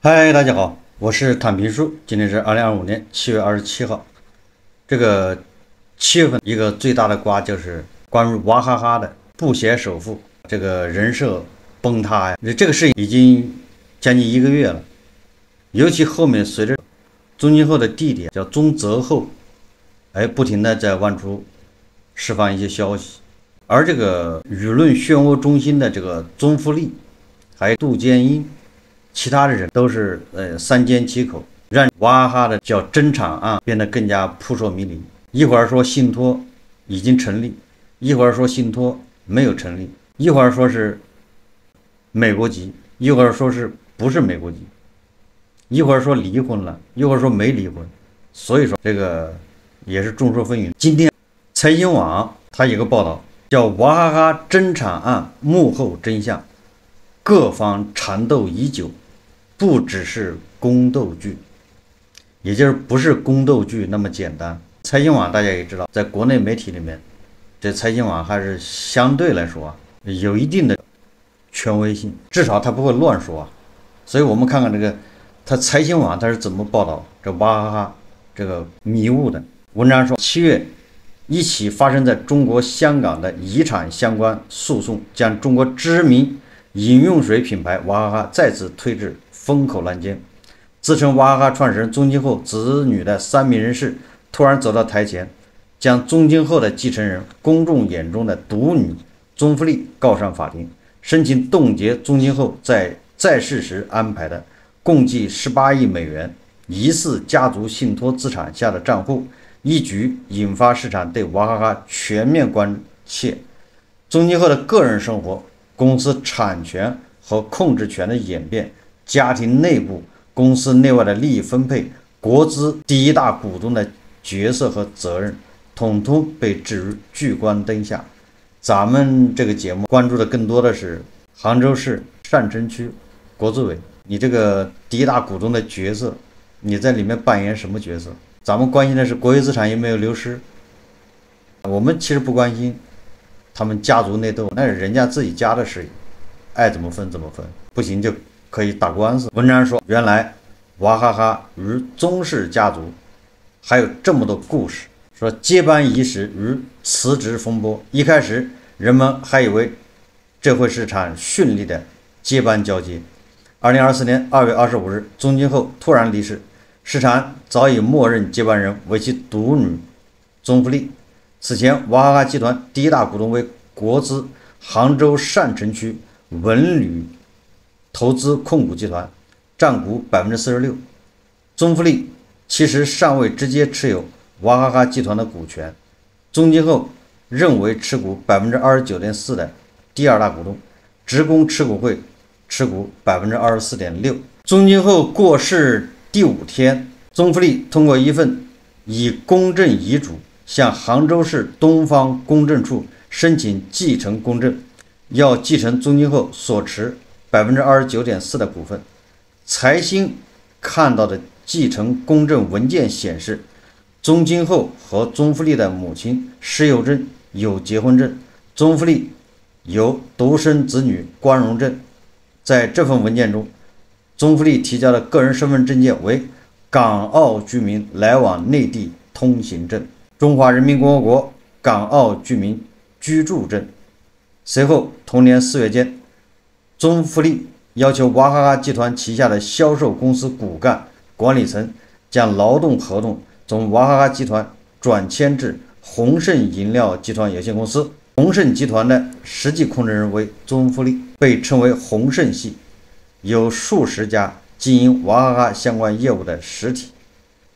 嗨，大家好，我是坦平叔，今天是2025年7月27号。这个7月份一个最大的瓜就是关于娃哈哈的布鞋首富这个人设崩塌呀，这个事情已经将近1个月了。尤其后面随着宗今后的弟弟叫宗泽后，不停的在外出释放一些消息，而这个舆论漩涡中心的这个宗馥莉，还有杜建英。其他的人都是三缄其口，让娃哈哈的叫真产案变得更加扑朔迷离。一会儿说信托已经成立，一会儿说信托没有成立，一会儿说是美国籍，一会儿说是不是美国籍，一会儿说离婚了，一会儿说没离婚。所以说这个也是众说纷纭。今天财新网它有个报道叫娃哈哈真产案幕后真相，各方缠斗已久，不只是宫斗剧，也就是不是宫斗剧那么简单。财新网大家也知道，在国内媒体里面，这财新网还是相对来说有一定的权威性，至少他不会乱说。所以我们看看这个他财新网他是怎么报道这娃哈哈这个迷雾的。文章说，7月一起发生在中国香港的遗产相关诉讼，将中国知名饮用水品牌娃哈哈再次推至风口浪尖。自称娃哈哈创始人宗今后子女的3名人士突然走到台前，将宗今后的继承人、公众眼中的独女宗馥莉告上法庭，申请冻结宗今后在世时安排的共计18亿美元疑似家族信托资产下的账户，一举引发市场对娃哈哈全面关切。宗今后的个人生活、公司产权和控制权的演变、家庭内部、公司内外的利益分配、国资第一大股东的角色和责任，统统被置于聚光灯下。咱们这个节目关注的更多的是杭州市上城区国资委，你这个第一大股东的角色，你在里面扮演什么角色？咱们关心的是国有资产有没有流失，我们其实不关心他们家族内斗，那是人家自己家的事，爱怎么分怎么分，不行就可以打官司。文章说，原来娃哈哈与宗氏家族还有这么多故事。说接班伊始与辞职风波，一开始人们还以为这会是场顺利的接班交接。2024年2月25日，宗今后突然离世，市场早已默认接班人为其独女宗馥莉。此前，娃哈哈集团第一大股东为国资杭州上城区文旅投资控股集团，占股46%。宗馥莉其实尚未直接持有娃哈哈集团的股权，宗今后认为持股29.4%的第二大股东，职工持股会持股24.6%。宗今后过世第5天，宗馥莉通过一份以公证遗嘱向杭州市东方公证处申请继承公证，要继承宗今后所持29.4%的股份。财新看到的继承公证文件显示，宗今后和宗馥莉的母亲施佑珍有结婚证，宗馥莉有独生子女光荣证。在这份文件中，宗馥莉提交的个人身份证件为港澳居民来往内地通行证、中华人民共和国港澳居民居住证。随后同年4月间，宗馥莉要求娃哈哈集团旗下的销售公司骨干管理层将劳动合同从娃哈哈集团转迁至鸿盛饮料集团有限公司。鸿盛集团的实际控制人为宗馥莉，被称为鸿盛系，有数十家经营娃哈哈相关业务的实体。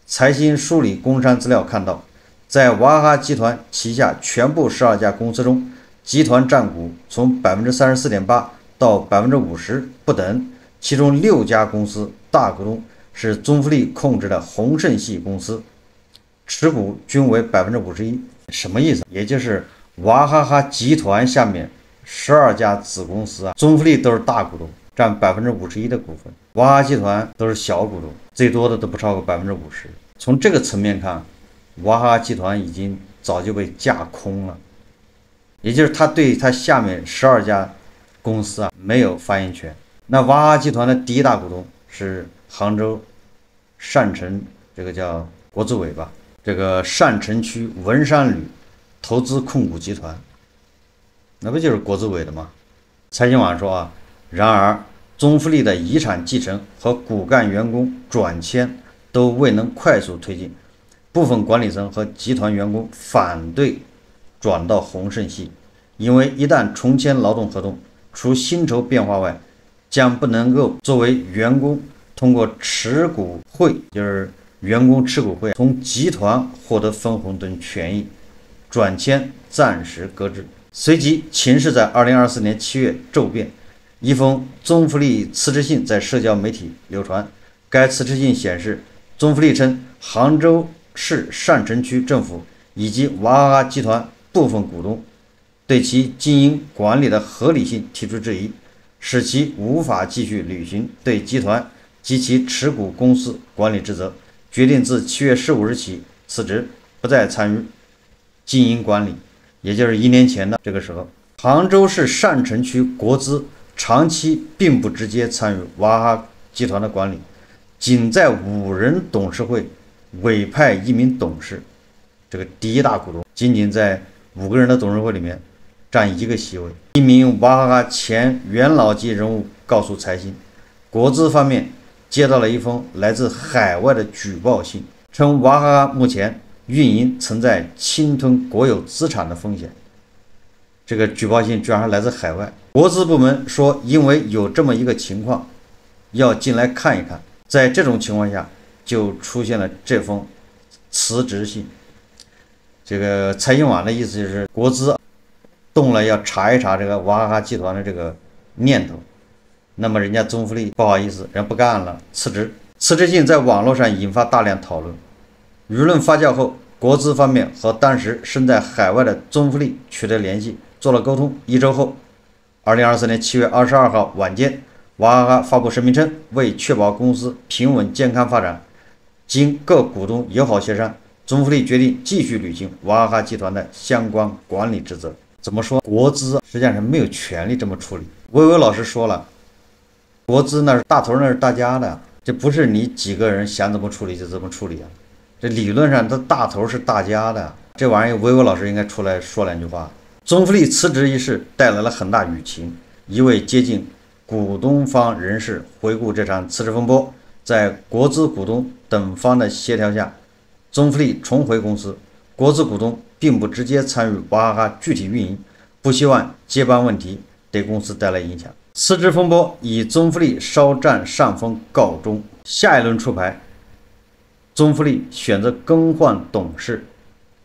财新梳理工商资料看到，在娃哈哈集团旗下全部12家公司中，集团占股从34.8%到50%不等，其中6家公司大股东是宗馥莉控制的鸿盛系公司，持股均为51%。什么意思？也就是娃哈哈集团下面12家子公司宗馥莉都是大股东，占51%的股份，娃哈哈集团都是小股东，最多的都不超过50%。从这个层面看，娃哈哈集团已经早就被架空了，也就是他对他下面12家公司没有发言权。那娃哈哈集团的第一大股东是杭州善城，这个叫国资委吧，这个善城区文山旅投资控股集团，那不就是国资委的吗？财新网说啊，然而中富力的遗产继承和骨干员工转迁都未能快速推进，部分管理层和集团员工反对转到宏盛系，因为一旦重签劳动合同，除薪酬变化外，将不能够作为员工通过持股会，就是员工持股会从集团获得分红等权益，转签暂时搁置。随即情势在2024年7月骤变，一封中富力辞职信在社交媒体流传。该辞职信显示，中富力称杭州市善城区政府以及娃哈哈集团部分股东对其经营管理的合理性提出质疑，使其无法继续履行对集团及其持股公司管理职责，决定自7月15日起辞职，不再参与经营管理。也就是1年前的这个时候，杭州市善城区国资长期并不直接参与娃哈哈集团的管理，仅在5人董事会委派1名董事，这个第一大股东仅仅在5个人的董事会里面占1个席位。一名娃哈哈前元老级人物告诉财新，国资方面接到了一封来自海外的举报信，称娃哈哈目前运营存在侵吞国有资产的风险。这个举报信居然还来自海外。国资部门说，因为有这么一个情况，要进来看一看。在这种情况下，就出现了这封辞职信。这个财新网的意思就是，国资动了要查一查这个娃哈哈集团的这个念头。那么人家中富力不好意思，人不干了，辞职。辞职信在网络上引发大量讨论。舆论发酵后，国资方面和当时身在海外的中富力取得联系，做了沟通。1周后，2024年7月22号晚间，娃哈哈发布声明称，为确保公司平稳健康发展，经各股东友好协商，中富力决定继续履行娃哈哈集团的相关管理职责。怎么说？国资实际上是没有权利这么处理。薇薇老师说了，国资那是大头，那是大家的，这不是你几个人想怎么处理就怎么处理啊。这理论上，这大头是大家的，这玩意儿，薇薇老师应该出来说2句话。中富力辞职一事带来了很大舆情，一位接近股东方人士回顾这场辞职风波，在国资股东等方的协调下，中富力重回公司，国资股东并不直接参与娃哈哈具体运营，不希望接班问题对公司带来影响。辞职风波以中富力稍占上风告终，下一轮出牌。中富力选择更换董事。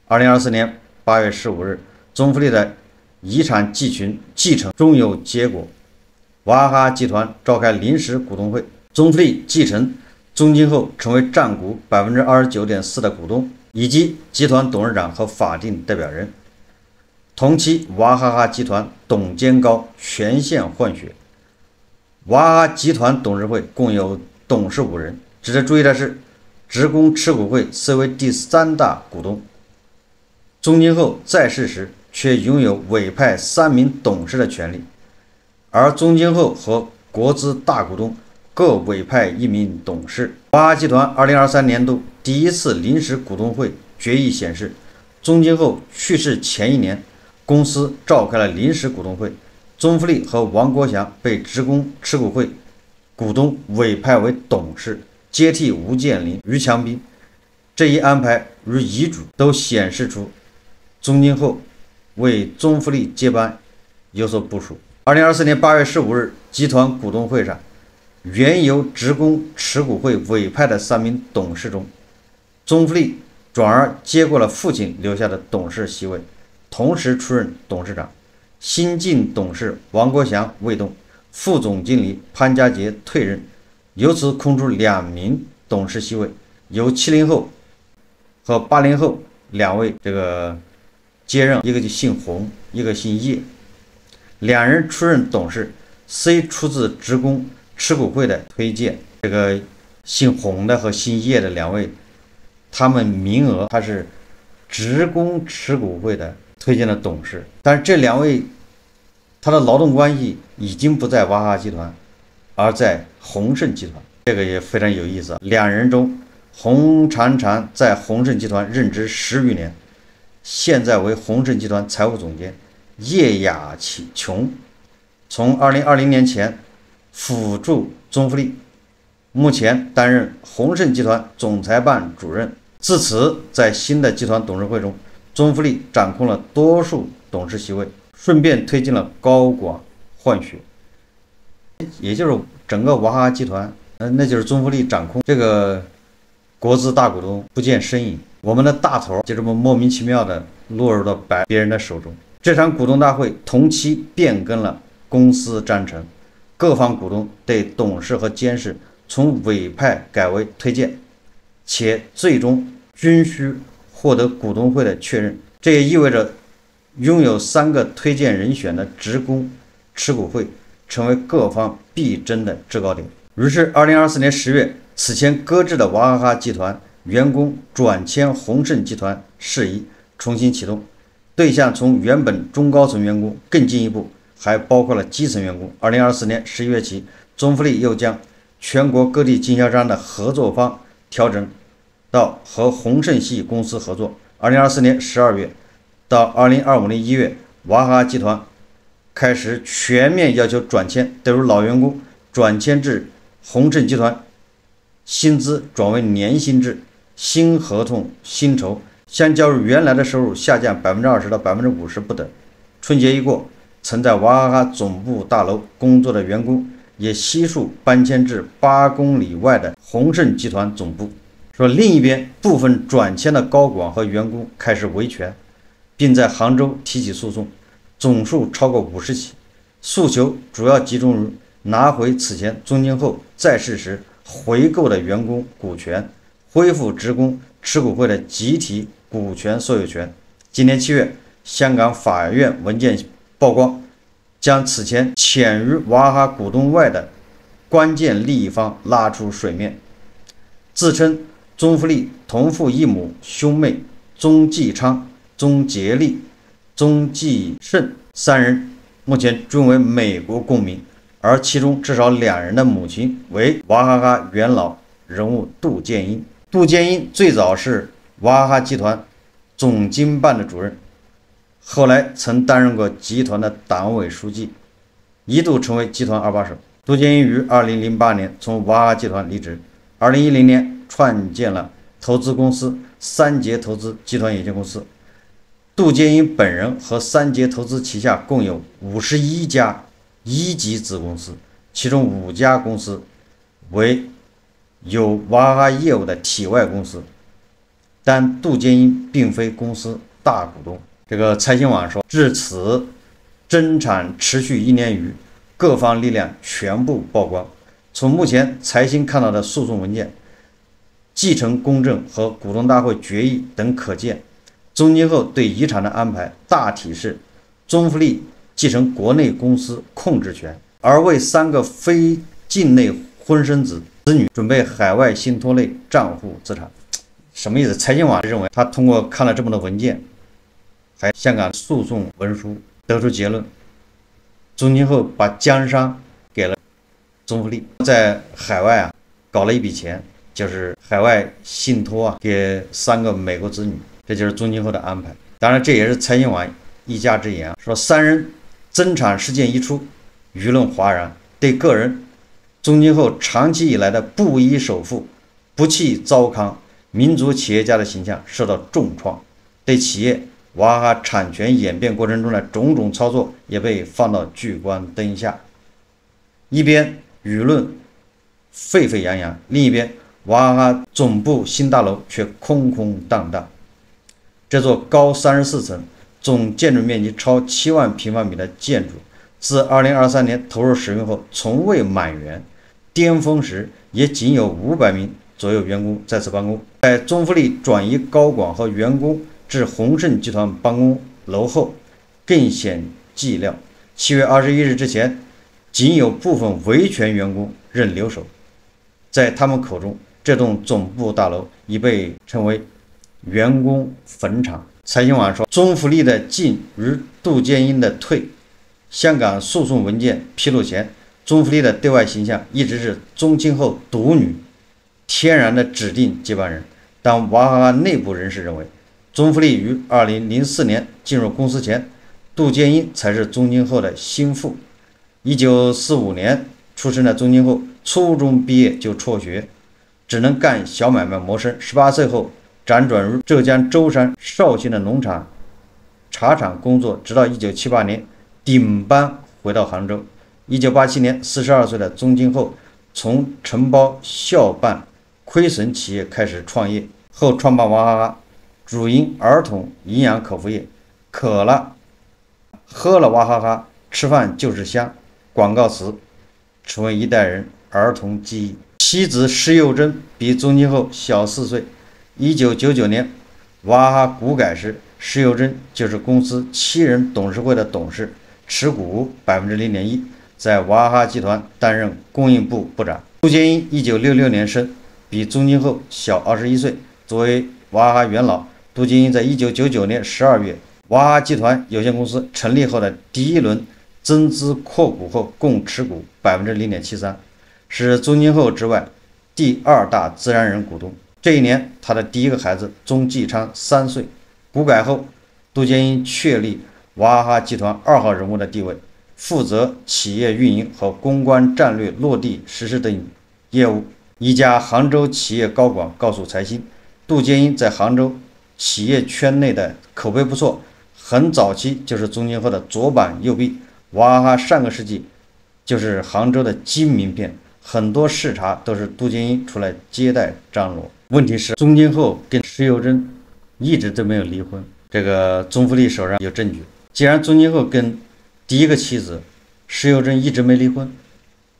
2024年8月15日，中富力的遗产继承终有结果。娃哈哈集团召开临时股东会，中富力继承中金后成为占股 29.4% 的股东，以及集团董事长和法定代表人。同期，娃哈哈集团董监高全线换血。娃哈哈集团董事会共有董事5人。值得注意的是，职工持股会虽为第3大股东，中金后在世时却拥有委派3名董事的权利，而中金后和国资大股东各委派1名董事。娃哈哈集团2023年度第一次临时股东会决议显示，中金后去世前1年，公司召开了临时股东会，中富力和王国祥被职工持股会股东委派为董事，接替吴建林、于强斌。这一安排与遗嘱都显示出中金后为中富力接班有所部署。2024年8月15日，集团股东会上，原由职工持股会委派的3名董事中，中富力转而接过了父亲留下的董事席位，同时出任董事长。新晋董事王国祥未动，副总经理潘家杰退任，由此空出2名董事席位，由70后和80后2位接任，一个就姓洪，一个姓叶。2人出任董事，虽出自职工持股会的推荐，这个姓洪的和姓叶的2位，他们名额他是职工持股会的推荐的董事，但是这2位他的劳动关系已经不在娃哈哈集团，而在宏盛集团。这个也非常有意思啊。两人中，洪婵婵在鸿盛集团任职10余年，现在为鸿盛集团财务总监。叶雅琼从2020年前辅助宗馥莉，目前担任鸿盛集团总裁办主任。自此，在新的集团董事会中，宗馥莉掌控了多数董事席位，顺便推进了高管换血，也就是整个娃哈哈集团，那就是宗馥莉掌控。这个国资大股东不见身影，我们的大头就这么莫名其妙的落入到别人的手中。这场股东大会同期变更了公司章程，各方股东对董事和监事从委派改为推荐，且最终均需获得股东会的确认。这也意味着拥有3个推荐人选的职工持股会成为各方必争的制高点。于是2024年10月，此前搁置的娃哈哈集团员工转签鸿盛集团事宜重新启动，对象从原本中高层员工更进一步，还包括了基层员工。2024年11月起，宗馥莉又将全国各地经销商的合作方调整到和鸿盛系公司合作。2024年12月到2025年1月，娃哈哈集团开始全面要求转签，例如老员工转签至鸿盛集团，薪资转为年薪制，新合同薪酬相较于原来的收入下降20%到50%不等。春节一过，曾在娃哈哈总部大楼工作的员工也悉数搬迁至8公里外的鸿盛集团总部。说另一边，部分转签的高管和员工开始维权，并在杭州提起诉讼，总数超过50起，诉求主要集中于拿回此前宗庆后在世时回购的员工股权，恢复职工持股会的集体股权所有权。今年7月，香港法院文件曝光，将此前潜于娃哈哈股东外的关键利益方拉出水面。自称宗馥莉同父异母兄妹宗继昌、宗杰利、宗继胜3人目前均为美国公民，而其中至少2人的母亲为娃哈哈元老人物杜建英。杜建英最早是娃哈哈集团总经办的主任，后来曾担任过集团的党委书记，一度成为集团2把手。杜建英于2008年从娃哈哈集团离职，2010年创建了投资公司三杰投资集团有限公司。杜建英本人和三杰投资旗下共有51家一级子公司，其中5家公司为有娃哈哈业务的体外公司，但杜建英并非公司大股东。这个财新网说，至此争产持续1年余，各方力量全部曝光。从目前财新看到的诉讼文件、继承公证和股东大会决议等可见，宗庆后对遗产的安排大体是宗馥莉继承国内公司控制权，而为3个非境内婚生子女准备海外信托类账户资产。什么意思？财经网认为，他通过看了这么多文件，还香港诉讼文书，得出结论：宗庆后把江山给了宗馥莉，在海外搞了一笔钱，就是海外信托给3个美国子女，这就是宗庆后的安排。当然，这也是财经网一家之言，说3人增产事件一出，舆论哗然，对个人宗庆后长期以来的布衣首富、不弃糟糠、民族企业家的形象受到重创，对企业娃哈哈产权演变过程中的种种操作也被放到聚光灯下。一边舆论沸沸扬扬，另一边娃哈哈总部新大楼却空空荡荡。这座高34层、总建筑面积超7万平方米的建筑，自2023年投入使用后从未满员，巅峰时也仅有500名左右员工在此办公。在宗馥莉转移高管和员工至鸿盛集团办公楼后，更显寂寥。7月21日之前，仅有部分维权员工任留守。在他们口中，这栋总部大楼已被称为员工坟场。财新网说，宗馥莉的进与杜建英的退，香港诉讼文件披露前，宗馥莉的对外形象一直是宗庆后独女，天然的指定接班人。但娃哈哈内部人士认为，宗馥莉于2004年进入公司前，杜建英才是宗庆后的心腹。1945年出生的宗庆后，初中毕业就辍学，只能干小买卖谋生。18岁后辗转入浙江舟山绍兴的农场、茶厂工作，直到1978年顶班回到杭州。1987年，42岁的宗庆后从承包校办亏损企业开始创业，后创办娃哈哈，主营儿童营养口服液，渴了喝了娃哈哈，吃饭就是香，广告词成为一代人儿童记忆。妻子施幼珍比宗庆后小4岁。1999年娃哈哈股改时，施幼珍就是公司7人董事会的董事，持股 0.1%， 在娃哈哈集团担任供应部部长。杜建英1966年生，比宗庆后小21岁。作为娃哈哈元老，杜建英在1999年12月娃哈哈集团有限公司成立后的第一轮增资扩股后，共持股 0.73%， 是宗庆后之外第2大自然人股东。这一年，他的第一个孩子宗继昌3岁。股改后，杜建英确立娃哈哈集团2号人物的地位，负责企业运营和公关战略落地实施等业务。一家杭州企业高管告诉财新，杜建英在杭州企业圈内的口碑不错，很早期就是宗庆后的左膀右臂。娃哈哈上个世纪就是杭州的金名片，很多视察都是杜建英出来接待张罗。问题是，宗庆后跟施幼珍一直都没有离婚，这个宗馥莉手上有证据。既然宗庆后跟第一个妻子施幼珍一直没离婚，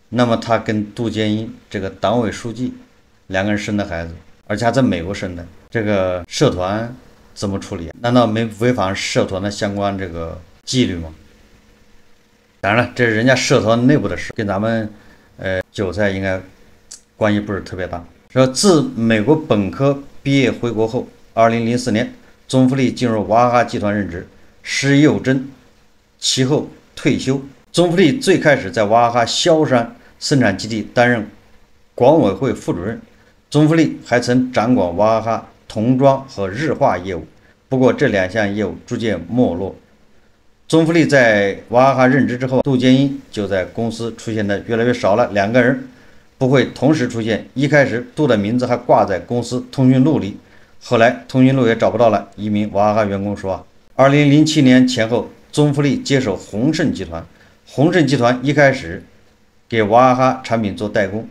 那么他跟杜建英这个党委书记2个人生的孩子，而且还在美国生的，这个社团怎么处理？难道没违反社团的相关这个纪律吗？当然了，这是人家社团内部的事，跟咱们韭菜应该关系不是特别大。说自美国本科毕业回国后，2004年，宗馥莉进入娃哈哈集团任职，施幼珍其后退休。宗馥莉最开始在娃哈哈萧山生产基地担任管委会副主任。宗馥莉还曾掌管娃哈哈童装和日化业务，不过这2项业务逐渐没落。宗馥莉在娃哈哈任职之后，杜建英就在公司出现的越来越少了，2个人不会同时出现。一开始杜的名字还挂在公司通讯录里，后来通讯录也找不到了。一名娃哈哈员工说，2007年前后，宗馥莉接手鸿盛集团。鸿盛集团一开始给娃哈哈产品做代工，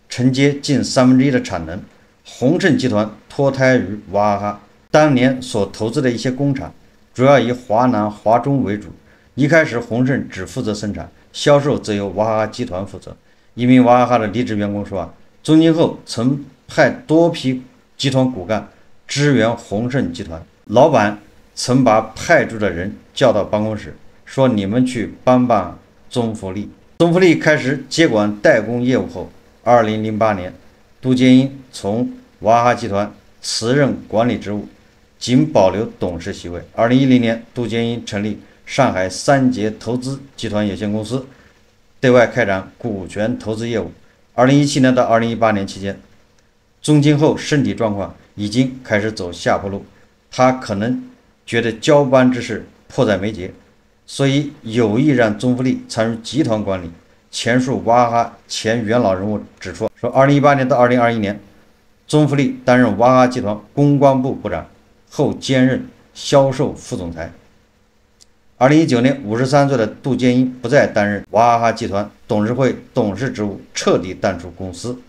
承接近1/3的产能。鸿盛集团脱胎于娃哈哈，当年所投资的一些工厂主要以华南、华中为主。一开始鸿盛只负责生产，销售则由娃哈哈集团负责。一名娃哈哈的离职员工说宗庆后曾派多批集团骨干支援鸿盛集团，老板曾把派驻的人叫到办公室，说你们去帮帮宗馥莉。宗馥莉开始接管代工业务后，2008年，杜建英从娃哈哈集团辞任管理职务，仅保留董事席位。2010年，杜建英成立上海三杰投资集团有限公司，对外开展股权投资业务。2017年到2018年期间，宗庆后身体状况已经开始走下坡路，他可能觉得交班之事迫在眉睫，所以有意让宗馥莉参与集团管理。前述娃哈哈前元老人物指出，说2018年到2021年，宗馥莉担任娃哈哈集团公关部部长，后兼任销售副总裁。2019年，53岁的杜建英不再担任娃哈哈集团董事会董事职务，彻底淡出公司。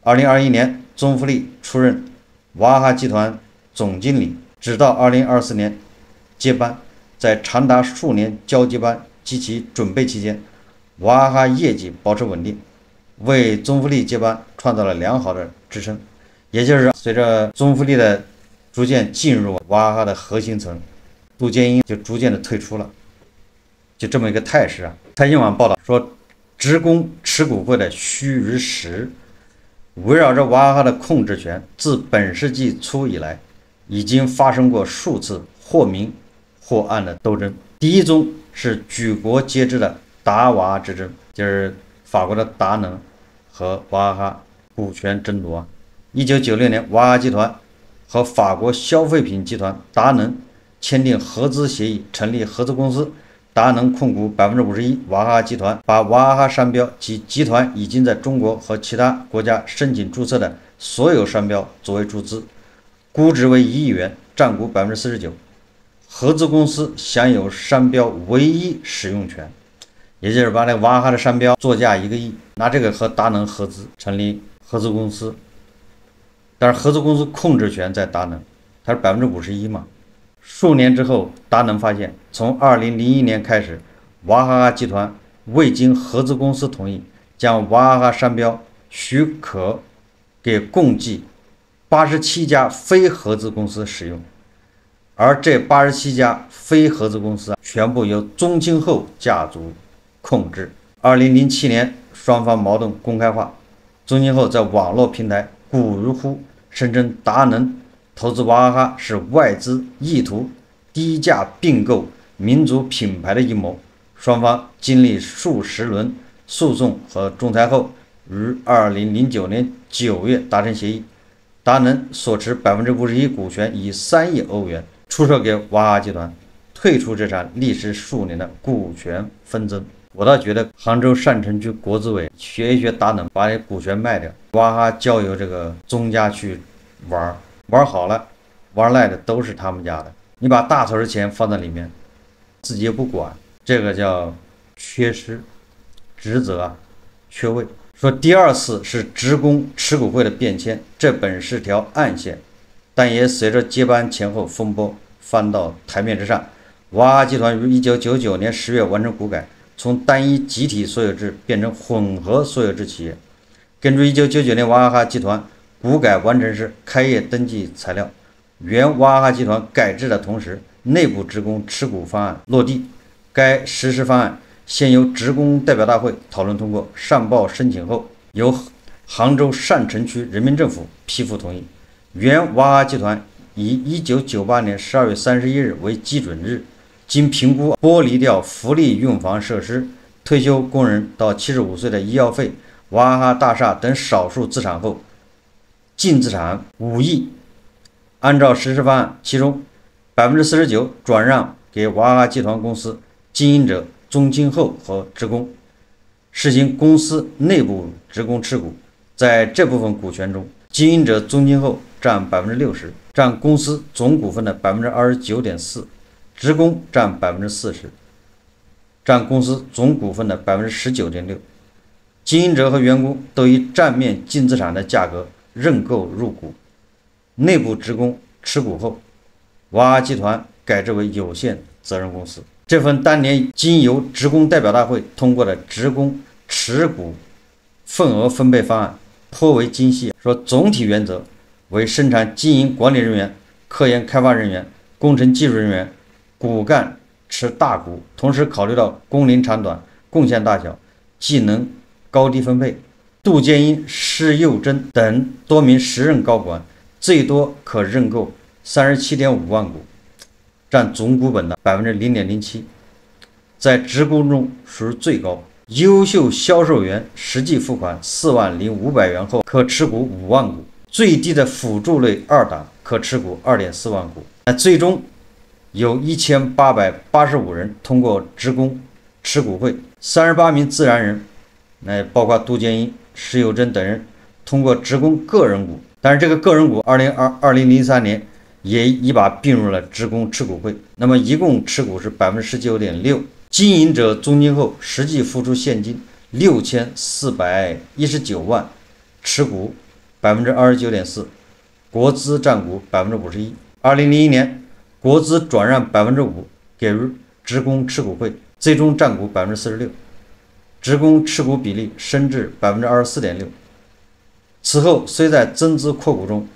2021年，宗馥莉出任娃哈哈集团总经理，直到2024年接班。在长达数年交接班及其准备期间，娃哈哈业绩保持稳定，为宗馥莉接班创造了良好的支撑。也就是随着宗馥莉的逐渐进入娃哈哈的核心层，杜建英就逐渐的退出了，就这么一个态势啊。财新网报道说，职工持股会的虚与实，围绕着娃哈哈的控制权，自本世纪初以来，已经发生过数次或明或暗的斗争。第一宗是举国皆知的达娃之争，就是法国的达能和娃哈哈股权争夺。1996年，娃哈哈集团和法国消费品集团达能签订合资协议，成立合资公司。达能控股51%娃哈哈集团，把娃哈哈商标及集团已经在中国和其他国家申请注册的所有商标作为注资，估值为1亿元，占股49%。合资公司享有商标唯一使用权，也就是把那娃哈哈的商标作价1个亿，拿这个和达能合资成立合资公司。但是合资公司控制权在达能，它是51%嘛。数年之后，达能发现，从2001年开始，娃哈哈集团未经合资公司同意，将娃哈哈商标许可给共计87家非合资公司使用，而这87家非合资公司全部由宗庆后家族控制。2007年，双方矛盾公开化，宗庆后在网络平台古如乎声称达能投资娃哈哈是外资意图低价并购民族品牌的阴谋。双方经历数十轮诉讼和仲裁后，于2009年9月达成协议。达能所持51%股权以3亿欧元出售给娃哈哈集团，退出这场历时数年的股权纷争。我倒觉得杭州善城区国资委学一学达能，把股权卖掉，娃哈哈交由这个宗家去玩好了，玩赖的都是他们家的。你把大头的钱放在里面，自己也不管，这个叫缺失职责缺位。说第二次是职工持股会的变迁，这本是条暗线，但也随着接班前后风波翻到台面之上。娃哈哈集团于1999年10月完成股改，从单一集体所有制变成混合所有制企业。根据1999年娃哈哈集团股改完成时开业登记材料，原娃哈哈集团改制的同时，内部职工持股方案落地。该实施方案先由职工代表大会讨论通过，上报申请后，由杭州善城区人民政府批复同意。原娃哈哈集团以1998年12月31日为基准日，经评估剥离掉福利用房设施、退休工人到75岁的医药费、娃哈哈大厦等少数资产后，净资产5亿。按照实施方案，其中49%转让给娃哈哈集团公司经营者宗庆后和职工，实行公司内部职工持股。在这部分股权中，经营者宗庆后占60%，占公司总股份的29.4%，职工占40%，占公司总股份的19.6%。经营者和员工都以账面净资产的价格认购入股。内部职工持股后，娃哈哈集团改制为有限责任公司。这份当年经由职工代表大会通过的职工持股份额分配方案颇为精细，说总体原则为生产经营管理人员、科研开发人员、工程技术人员、骨干持大股，同时考虑到工龄长短、贡献大小、技能高低分配。杜建英、施佑珍等多名时任高管最多可认购37.5万股，占总股本的0.07%，在职工中属于最高。优秀销售员实际付款4.05万元后可持股5万股，最低的辅助类二档可持股2.4万股。最终有1885人通过职工持股会，38名自然人，包括杜建英、施佑珍等人通过职工个人股。但是这个个人股2003年也一把并入了职工持股会，那么一共持股是19.6%。经营者宗庆后实际付出现金6419万，持股29.4%，国资占股51%。2001年，国资转让5%给予职工持股会，最终占股46%，职工持股比例升至24.6%。此后虽在增资扩股中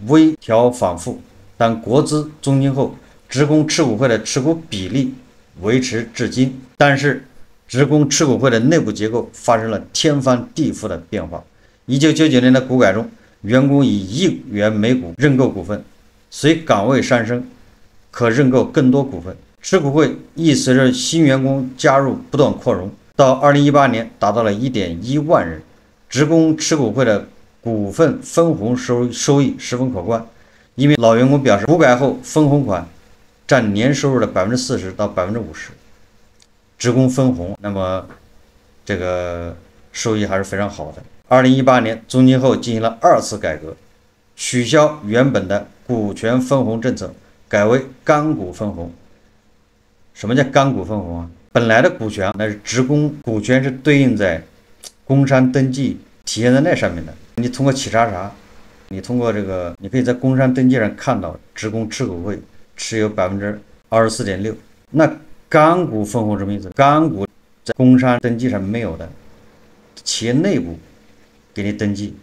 微调反复，但国资宗庆后职工持股会的持股比例维持至今。但是职工持股会的内部结构发生了天翻地覆的变化。1999年的股改中，员工以1亿元每股认购股份，随岗位上升可认购更多股份。持股会亦随着新员工加入不断扩容，到2018年达到了1.1万人。职工持股会的股份分红收益十分可观，因为老员工表示，股改后分红款占年收入的40%到50%。职工分红，那么这个收益还是非常好的。2018年，中金后进行了2次改革，取消原本的股权分红政策，改为干股分红。什么叫干股分红啊？本来的股权那是职工股权是对应在工商登记体现在那上面的。你通过企查，你通过这个，你可以在工商登记上看到职工持股会持有24.6%。那干股分红什么意思？干股在工商登记上没有的，企业内部给你登记，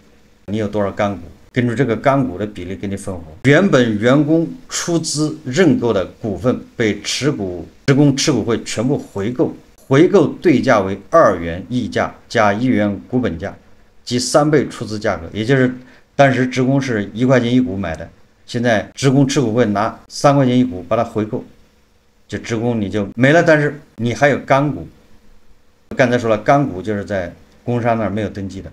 你有多少干股，根据这个干股的比例给你分红。原本员工出资认购的股份被职工持股会全部回购，对价为2元溢价加1元股本价，即3倍出资价格。也就是当时职工是1块钱一股买的，现在职工持股会拿3块钱一股把它回购，就职工你就没了，但是你还有干股。刚才说了，干股就是在工商那儿没有登记的，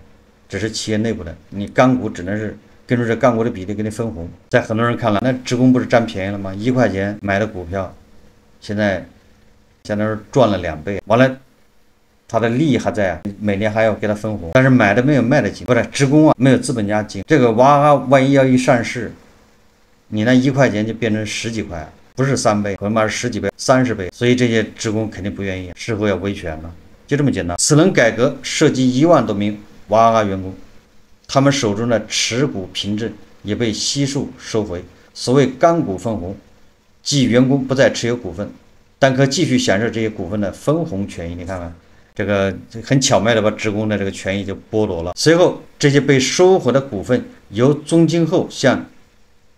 只是企业内部的，你干股只能是根据这干股的比例给你分红。在很多人看来，那职工不是占便宜了吗？1块钱买的股票，现在相当于赚了2倍，完了他的利益还在啊，每年还要给他分红，但是买的没有卖的紧，不是职工啊，没有资本家紧。这个娃哈哈万一要一上市，你那1块钱就变成10几块，不是3倍，恐怕是10几倍、30倍，所以这些职工肯定不愿意，事后要维权了，就这么简单。此轮改革涉及1万多名娃哈哈员工，他们手中的持股凭证也被悉数收回。所谓干股分红，即员工不再持有股份，但可继续享受这些股份的分红权益。你看看，这个很巧妙的把职工的这个权益就剥夺了。随后，这些被收回的股份由中金后向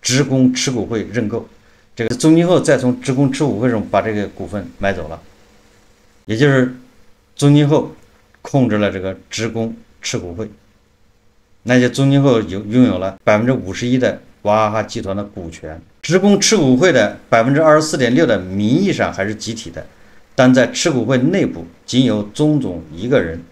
职工持股会认购，这个中金后再从职工持股会中把这个股份买走了，也就是中金后控制了这个职工持股会，那些中金后拥有了51%的娃哈哈集团的股权。职工持股会的24.6%的名义上还是集体的，但在持股会内部仅有钟总一个人。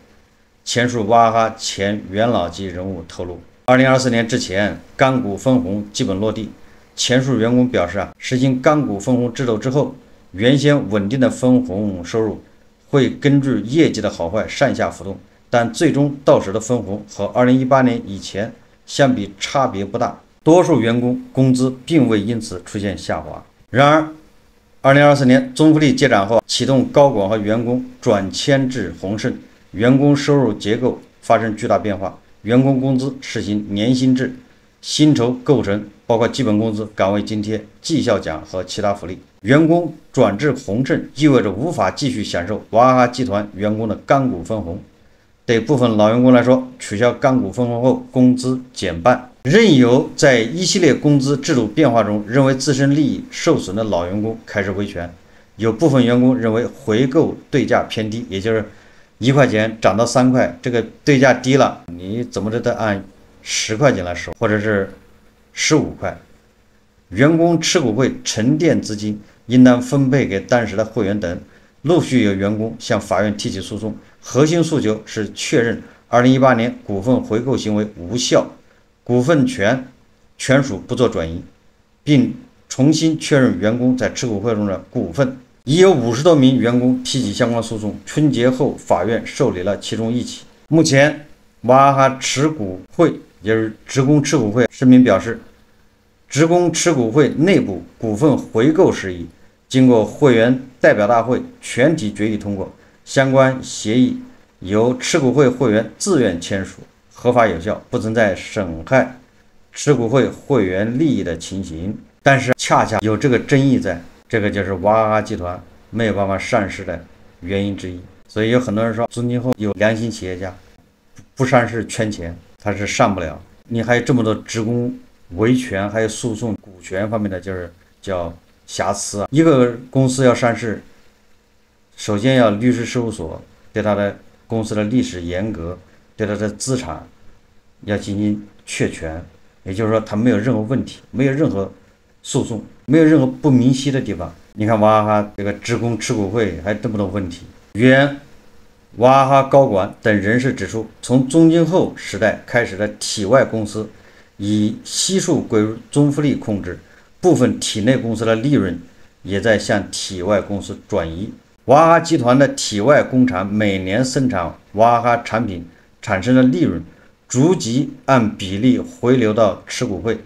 前述娃哈哈前元老级人物透露，2024年之前干股分红基本落地。前述员工表示实行干股分红制度之后，原先稳定的分红收入会根据业绩的好坏上下浮动，但最终到手的分红和2018年以前相比差别不大，多数员工工资并未因此出现下滑。然而2024年中福利接掌后，启动高管和员工转迁至宏盛，员工收入结构发生巨大变化，员工工资实行年薪制，薪酬构成包括基本工资、岗位津贴、绩效奖和其他福利。员工转至宏盛意味着无法继续享受娃哈哈集团员工的干股分红。对部分老员工来说，取消干股分红后，工资减半。任由在一系列工资制度变化中认为自身利益受损的老员工开始维权。有部分员工认为回购对价偏低，也就是1块钱涨到3块，这个对价低了，你怎么着得按10块钱来收，或者是15块。员工持股会沉淀资金应当分配给当时的会员等。陆续有员工向法院提起诉讼，核心诉求是确认2018年股份回购行为无效，股份权属不做转移，并重新确认员工在持股会中的股份。已有50多名员工提起相关诉讼，春节后法院受理了其中1起。目前娃哈哈持股会，也就是职工持股会声明表示，职工持股会内部股份回购事宜经过会员代表大会全体决议通过，相关协议由持股会会员自愿签署，合法有效，不存在损害持股会会员利益的情形。但是恰恰有这个争议在，这个就是娃哈哈集团没有办法上市的原因之一。所以有很多人说，中金后有良心企业家不上市圈钱，他是上不了。你还有这么多职工维权，还有诉讼股权方面的就是叫瑕疵啊。一个公司要上市，首先要律师事务所对他的公司的历史严格，对他的资产要进行确权，也就是说他没有任何问题，没有任何诉讼，没有任何不明晰的地方。你看娃哈哈这个职工持股会还这么多问题，原娃哈哈高管等人士指出，从宗庆后时代开始的体外公司以悉数归入中富力控制，部分体内公司的利润也在向体外公司转移。娃哈哈集团的体外工厂每年生产娃哈哈产品产生的利润，逐级按比例回流到持股会。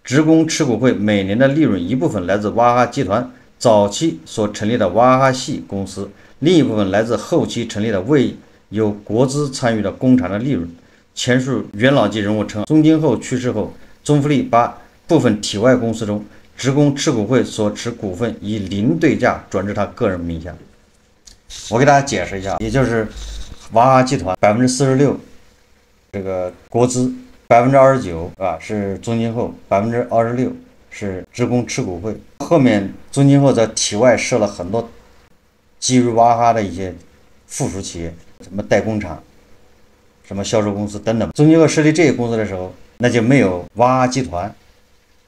职工持股会每年的利润一部分来自娃哈哈集团早期所成立的娃哈哈系公司，另一部分来自后期成立的未有国资参与的工厂的利润。前述元老级人物称，宗庆后去世后，中富力把部分体外公司中职工持股会所持股份以零对价转至他个人名下。我给大家解释一下，也就是娃哈哈集团46%这个国资，29%是宗庆后，26%是职工持股会。后面宗庆后在体外设了很多基于娃哈哈的一些附属企业，什么代工厂、什么销售公司等等。宗庆后设立这些公司的时候，那就没有娃哈哈集团，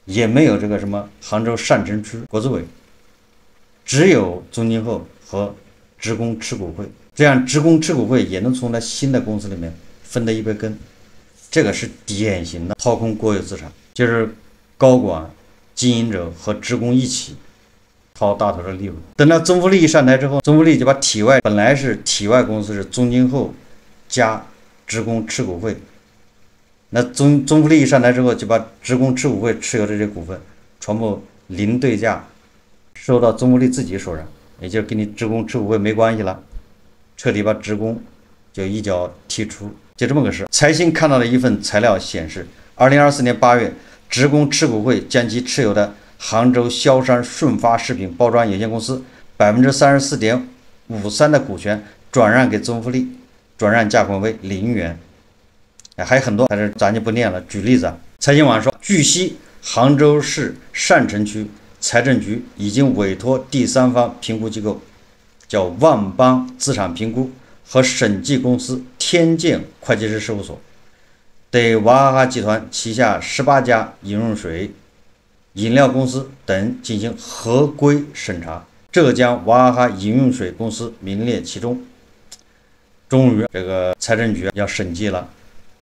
也没有这个什么杭州善城区国资委，只有宗庆后和职工持股会。这样职工持股会也能从那新的公司里面分得一杯羹。这个是典型的掏空国有资产，就是高管、经营者和职工一起掏大头的利润。等到宗富力上台之后，宗富力就把体外本来是体外公司是宗庆后加职工持股会，那宗富力上台之后就把职工持股会持有的这些股份全部零对价收到宗富力自己手上，也就是跟你职工持股会没关系了，彻底把职工就一脚踢出。就这么个事。财新看到的一份材料显示，2024年8月，职工持股会将其持有的杭州萧山顺发食品包装有限公司34.53%的股权转让给宗富力，转让价款为0元。还有很多，但是咱就不念了。举例子，财新网说，据悉，杭州市善城区财政局已经委托第三方评估机构，叫万邦资产评估和审计公司天健会计师事务所，对娃哈哈集团旗下18家饮用水、饮料公司等进行合规审查，浙江娃哈哈饮用水公司名列其中。终于，这个财政局要审计了。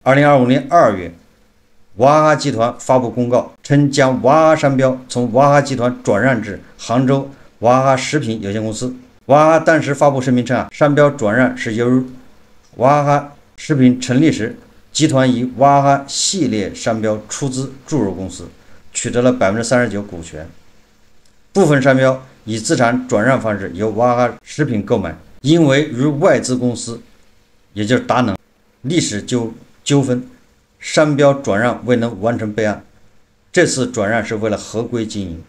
2025年2月，娃哈哈集团发布公告称，将娃哈哈商标从娃哈哈集团转让至杭州娃哈哈食品有限公司。娃哈哈当时发布声明称，商标转让是由于娃哈哈食品成立时，集团以娃哈哈系列商标出资注入公司，取得了39%股权，部分商标以资产转让方式由娃哈哈食品购买，因为与外资公司，也就是达能历史纠纷，商标转让未能完成备案，这次转让是为了合规经营。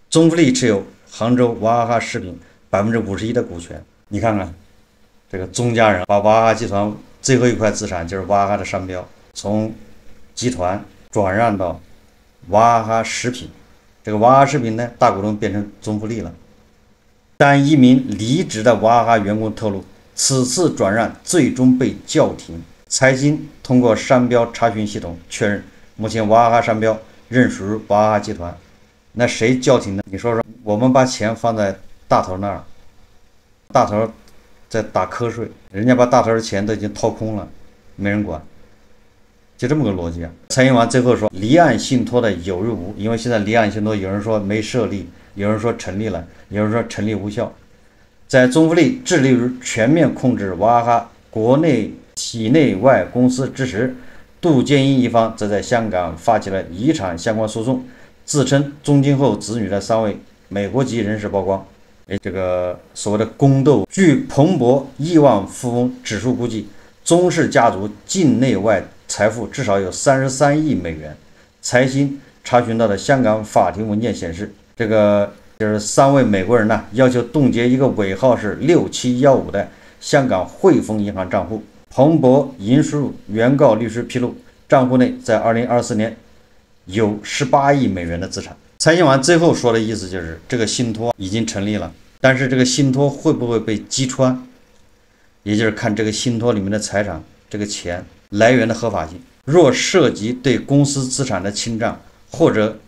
宗富力持有杭州娃哈哈食品51%的股权。你看看这个宗家人把娃哈哈集团最后一块资产，就是娃哈哈的商标，从集团转让到娃哈哈食品。这个娃哈哈食品呢，大股东变成宗富力了。但一名离职的娃哈哈员工透露，此次转让最终被叫停。财新通过商标查询系统确认，目前娃哈哈商标仍属于娃哈哈集团。那谁叫停呢？你说说，我们把钱放在大头那儿，大头在打瞌睡，人家把大头的钱都已经掏空了，没人管，就这么个逻辑啊。财新网最后说，离岸信托的有与无，因为现在离岸信托有人说没设立，有人说成立了，有人说成立无效。在宗富力致力于全面控制娃哈哈国内体内外公司之时，杜建英一方则在香港发起了遗产相关诉讼，自称宗庆后子女的3位美国籍人士曝光。这个所谓的宫斗，据彭博亿万富翁指数估计，宗氏家族境内外财富至少有33亿美元。财新查询到的香港法庭文件显示，这个就是3位美国人呢，要求冻结一个尾号是6715的香港汇丰银行账户。彭博引述原告律师披露，账户内在2024年有18亿美元的资产。财新网最后说的意思就是，这个信托已经成立了，但是这个信托会不会被击穿，也就是看这个信托里面的财产，这个钱来源的合法性。若涉及对公司资产的侵占，或者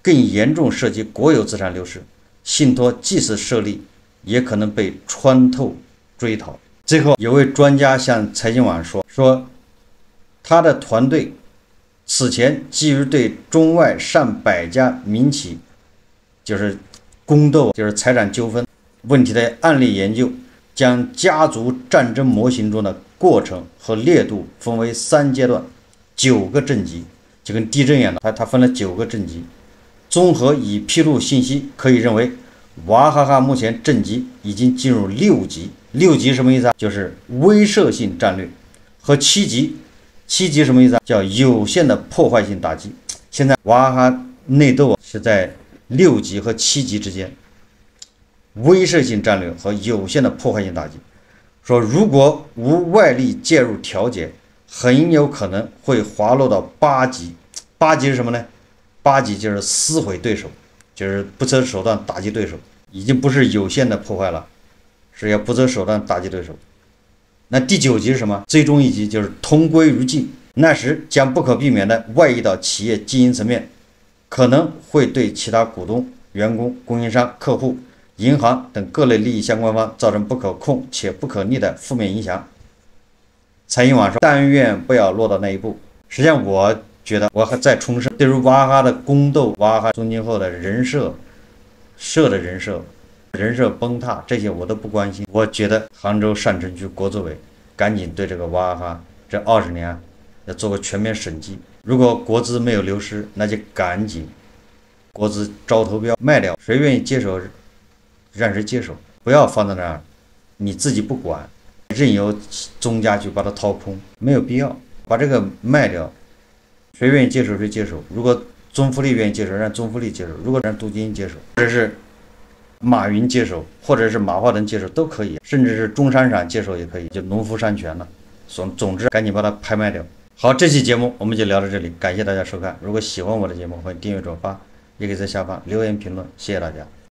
更严重涉及国有资产流失，信托即使设立，也可能被穿透追讨。最后有位专家向财经网说，他的团队此前基于对中外上百家民企就是宫斗就是财产纠纷问题的案例研究，将家族战争模型中的过程和烈度分为3阶段，9个等级，就跟地震一样的，它分了9个等级。综合已披露信息，可以认为娃哈哈目前政绩已经进入6级。6级什么意思啊？就是威慑性战略。和7级，7级什么意思啊？叫有限的破坏性打击。现在娃哈哈内斗是在6级和7级之间。威慑性战略和有限的破坏性打击，说如果无外力介入调节，很有可能会滑落到8级。8级是什么呢？8级就是撕毁对手，就是不择手段打击对手，已经不是有限的破坏了，是要不择手段打击对手。那第9级是什么？最终一级就是同归于尽，那时将不可避免的外溢到企业经营层面，可能会对其他股东、员工、供应商、客户、银行等各类利益相关方造成不可控且不可逆的负面影响。财经网说，但愿不要落到那一步。实际上我觉得我还再重申，对于娃哈哈的宫斗、娃哈哈中今后的人设崩塌，这些我都不关心。我觉得杭州上城区国资委赶紧对这个娃哈哈这20年要做个全面审计，如果国资没有流失，那就赶紧国资招投标卖掉，谁愿意接手让谁接手，不要放在那儿你自己不管，任由宗家去把它掏空，没有必要。把这个卖掉，谁愿意接手谁接手，如果宗馥莉愿意接手，让宗馥莉接手；如果让杜金英接手，或者是马云接手，或者是马化腾接手都可以，甚至是中山厂接手也可以，就农夫山泉了。总之赶紧把它拍卖掉。好，这期节目我们就聊到这里，感谢大家收看。如果喜欢我的节目，欢迎订阅转发，也可以在下方留言评论，谢谢大家。